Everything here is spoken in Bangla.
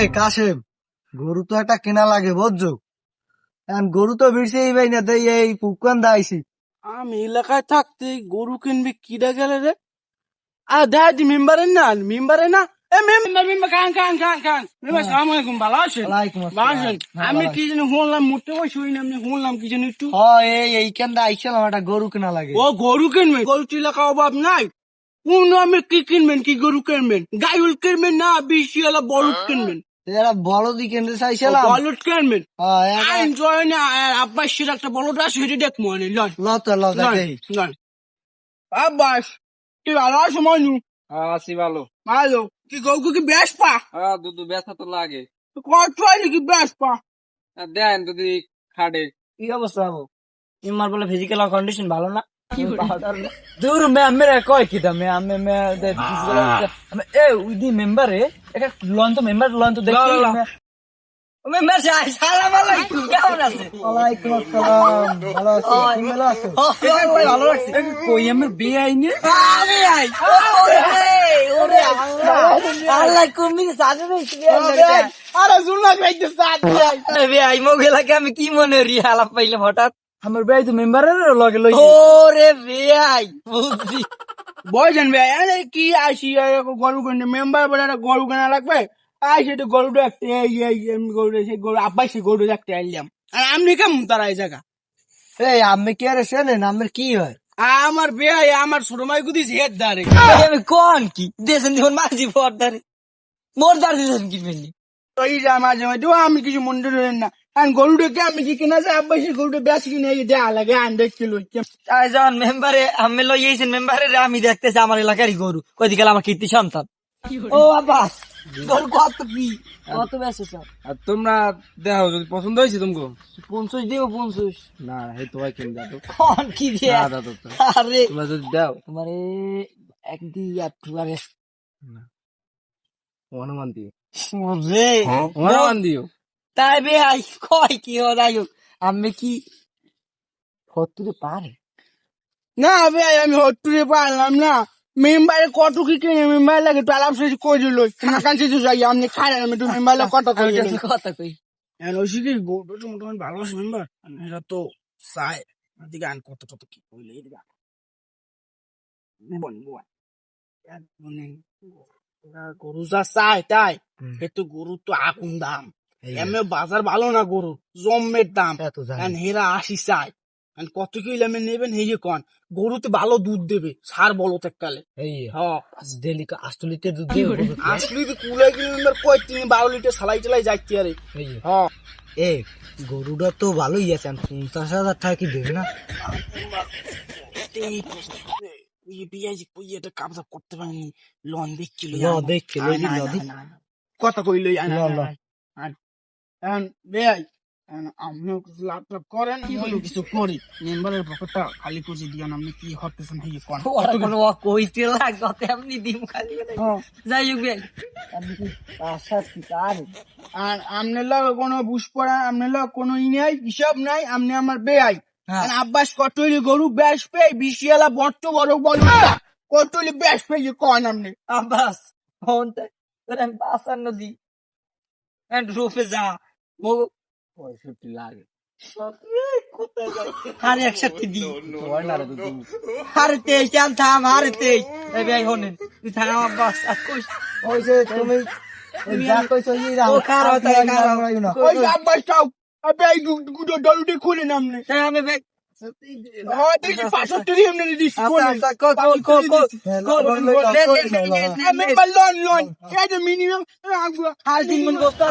এই কাশেম, গরু তো একটা কেনা লাগে বুঝছো। এখন গরু তো বিরছেই ভাই না, তাই এই পুকুয়ান দাইছি। আমি এলাকায় থাকতে গরু কিনবি কিরা গেলে রে? দেখ মেম্বারের না এ মেম্বার খান মেম্বার সালাম আলাইকুম, ভালো আছেন? ওয়ালাইকুম ভালো আসসালাম। আছেন? হ্যাঁ, আমি ভালো কি জানি শুনলাম মোটে বসে হই না, আমি শুনলাম কি জানি একটু এই কেন আইছিলাম, একটা গরু কেনা লাগে। ও গরু কিনবেন, গরু এলাকা অভাব নাই। কোন আমি কি কিনবেন, কি গরু কিনবেন? গাইল কিনবেন না বেশি এলা বলদ কিনবেন? এরা বলদি কিনতে চাইছিলাম। বলদ কিনবেন? একটা আইন জয় না আব্বাস সেটা একটা বলদ আছে, সেটা দেখ মনে লন লতাই লন আব্বাস কি ভালো আছে মনু? আছি ভালো। ভালো কি গরু কি বেশ পা? দুধ ব্যথা তো লাগে। কত কি বেশ পা? দেন যদি খাটে। কি অবস্থা হবো? তোমার বলে ফিজিক্যাল কন্ডিশন ভালো না? দূর মেরা কয় কি দামে আমি উইদি মেম্বারে একটা লন তো দেখি মেম্বার সাহেব সালাম আলাইকুম, কেমন আছেন? ওয়ালাইকুম আসসালাম, ভালো আছি। তুমি ভালো আছো? ভালো আছি। কই আমার বিয়ে আইনি? আমি আই ওরে আল্লাহ কুমি সাজবে আরে শুনলা কইতে সাজ বে আই মোগেলাকে আমি কি মনে রি আলাপ পাইলে হঠাৎ আমার ভাই তো মেম্বারের লগে লই ওরে ভাই বুঝছি বয়জন ভাই আরে কি আসি গরু কিনে মেম্বার বলে গরু কেনা লাগবে। সেটা গরুটা একটা গরু সেই গরু আব্বাই সেই গরু একটা আনলাম। আর আপনি কেমন তারা এই জায়গা? এই আমি কি আর শোনেন আমার কি হয়? আমার ভাই আমার ছোট মাই গুদি হেড দাঁড়ে আমি কোন কি দেশেন দিন মাঝি পর্দারে মোর দাঁড় দিয়েছেন কি মেনলি ওই মাঝে মাঝে আমি কিছু মনে করেন না। আর গরুটাকে আমি কি কিনা যায় আব্বাই সেই গরুটা বেশি কিনে দেওয়া লাগে 100 কিলো। যখন মেম্বারে আমি লইয়েছেন মেম্বারে আমি দেখতেছি আমার এলাকারই গরু কইদিকে আমার কীর্তি সন্তান। ও আব্বাস গরু কত কি কত বেশি আর তোমরা দেখো যদি পছন্দ হয়েছে তোমাকে 50 দিব 50 না এই তোমায় কিনে দাও। কোন কি দিয়ে না দাও তো। আরে তোমরা যদি দাও তোমারে এক দিয়া তুয়ারে অনুমান দিও। রে অনুমান দিও। তাই বে আই কই কি হলাই আমি কি হতুরে পারে না ভাই আমি হট্টুরে পারলাম না। মেম্বারে কত কি কিনে মেম্বার লাগে তো আলাপ শেষ করে দিল কাছে যাই আপনি খাই আমি একটু মেম্বার কত করে কথা কই ওই কি গরুটা মোটামুটি ভালো আছে মেম্বার। এরা তো চায় এদিকে আন কত কি কইলে এদিকে গরু যা চাই তাই একটু গরু তো আগুন দাম এমনি বাজার ভালো না গরু জমের দাম হেরা 80 চাই কত কিলো আমি নেবেন হেয়ে কন গরু তো ভালো দুধ দেবে সার বলো এককালে ডেলি 8 লিটার দুধ দেবে 8 লিটার কুলাই কিলো মেম্বার কয় 12 লিটার সালাই চালাই যাচ্ছে আরে এ গরুটা তো ভালোই আছে 50,000 টাকা কি দেবে না? এটা কাবজা করতে পারিনি লন দেখছিল কথা কইল আপনি লাভ করেন কিছু করি মেম্বারের পকেটটা খালি করে দিয়ে আপনি কি হতেছেন কইতে লাগতে আপনি দিম খালি যাই হোক আপনি কি আশা কি আর আর আপনার লোক কোনো বুঝ পড়া আপনার লোক কোনো ই নাই হিসাব নাই আপনি আমার বেআই আব্বাস কতলি গরু বেশ পেয়ে বিশিয়ালা বট্ট বড় বড় কতলি বেশ পেয়ে কন আপনি আব্বাস ফোন আমি 55 দি এন্ড রুফে যা মো 65 লাগে। আরে 61 দি আরে তেই চাল থাম আরে তেই এই ভাই হনেন তুই থাম আব্বাস আর কই ওই যে তুমি যা কইছো ই রাও ও খারাপ তাই খারাপ ওই আব্বাস চাও আপনি এই গুটো ডলুটি খুলে নামনে তাই আমি ভাই তুই 65 এমনি দিস কোন লোন এই যে মিনিমাম 3 মন বস্তা